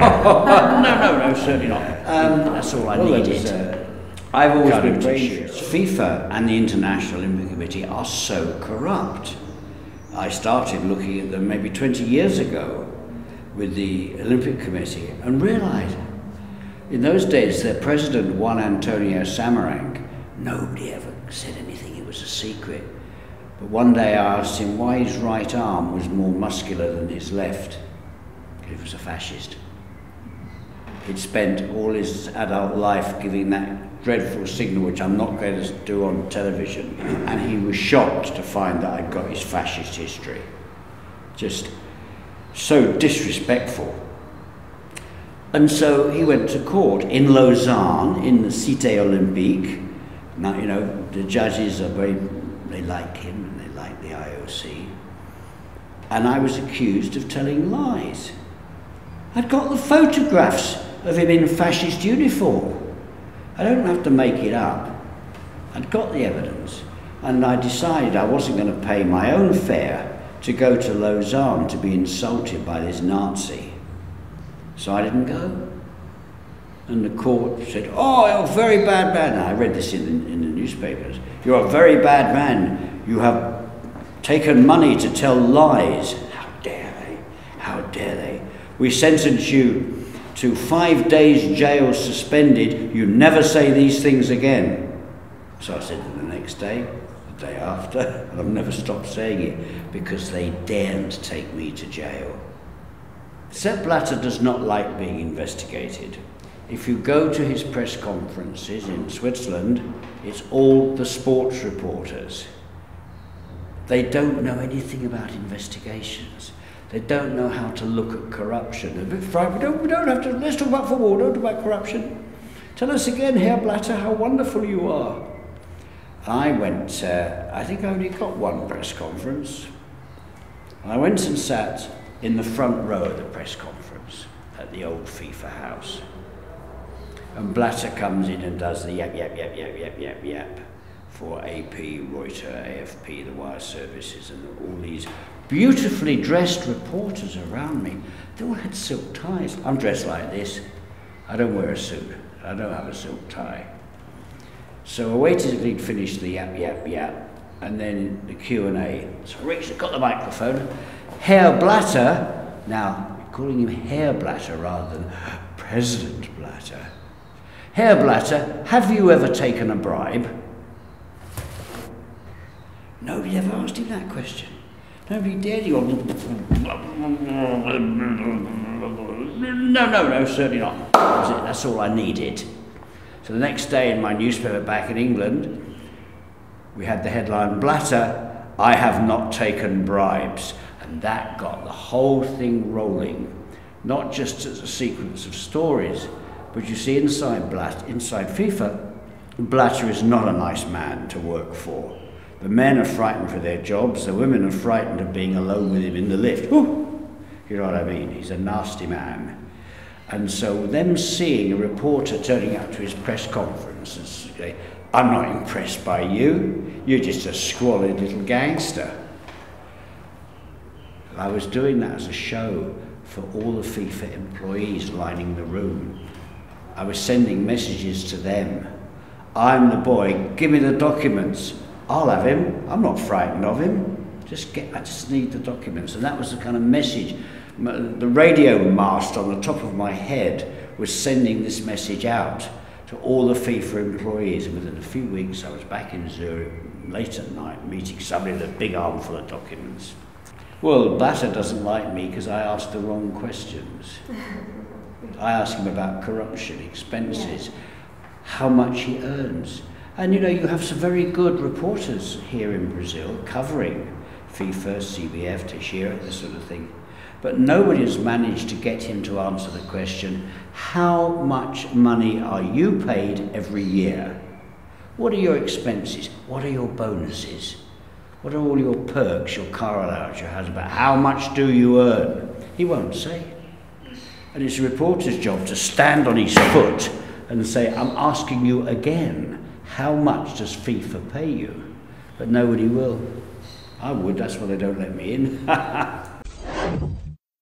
No, certainly not. That's all I needed. I've always been gracious. FIFA and the International Olympic Committee are so corrupt. I started looking at them maybe 20 years ago with the Olympic Committee and realized in those days their president, Juan Antonio Samaranch, nobody ever said anything, it was a secret. But one day I asked him why his right arm was more muscular than his left. He was a fascist. He'd spent all his adult life giving that dreadful signal, which I'm not going to do on television, and he was shocked to find that I'd got his fascist history. Just so disrespectful. And so he went to court in Lausanne, in the Cité Olympique. Now, you know, the judges are they like him and they like the IOC. And I was accused of telling lies. I'd got the photographs of him in fascist uniform. I don't have to make it up. I'd got the evidence, and I decided I wasn't going to pay my own fare to go to Lausanne to be insulted by this Nazi. So I didn't go. And the court said, "Oh, you're a very bad man." And I read this in the newspapers. "You're a very bad man. You have taken money to tell lies." How dare they? How dare they? "We sentence you to 5 days jail suspended. You never say these things again." So I said it the next day, the day after, and I've never stopped saying it because they daren't take me to jail. Sepp Blatter does not like being investigated. If you go to his press conferences in Switzerland, it's all the sports reporters. They don't know anything about investigations. They don't know how to look at corruption. They're a bit frightened. We don't have to, let's talk about football, don't talk about corruption. Tell us again, Herr Blatter, how wonderful you are. I went, I think I only got one press conference. I went and sat in the front row of the press conference at the old FIFA house. And Blatter comes in and does the yap, yap, yap, yap, yap, yap, yap for AP, Reuters, AFP, the wire services, and all these beautifully dressed reporters around me. They all had silk ties. I'm dressed like this. I don't wear a suit. I don't have a silk tie. So I waited until he'd finished the yap, yap, yap, and then the Q&A. So I reached, got the microphone. Herr Blatter, now calling him Herr Blatter rather than President Blatter. Herr Blatter, have you ever taken a bribe? Nobody ever asked him that question. Nobody dared. He went, no, certainly not. That's all I needed. So the next day in my newspaper back in England, we had the headline, Blatter, I have not taken bribes. And that got the whole thing rolling, not just as a sequence of stories, but you see inside FIFA, Blatter is not a nice man to work for. The men are frightened for their jobs, the women are frightened of being alone with him in the lift. Ooh, you know what I mean? He's a nasty man. And so them seeing a reporter turning up to his press conference and say, I'm not impressed by you, you're just a squalid little gangster. I was doing that as a show for all the FIFA employees lining the room. I was sending messages to them. I'm the boy, give me the documents. I'll have him, I'm not frightened of him. I just need the documents. And that was the kind of message. The radio mast on the top of my head was sending this message out to all the FIFA employees. And within a few weeks, I was back in Zurich late at night, meeting somebody with a big armful of documents. Well, Blatter doesn't like me because I asked the wrong questions. I asked him about corruption, expenses, how much he earns. And you know, you have some very good reporters here in Brazil covering FIFA, CBF, Teixeira, this sort of thing. But nobody has managed to get him to answer the question, how much money are you paid every year? What are your expenses? What are your bonuses? What are all your perks, your car allowance, your husband? How much do you earn? He won't say. And it's a reporter's job to stand on his foot and say, I'm asking you again, how much does FIFA pay you? But nobody will. I would, that's why they don't let me in.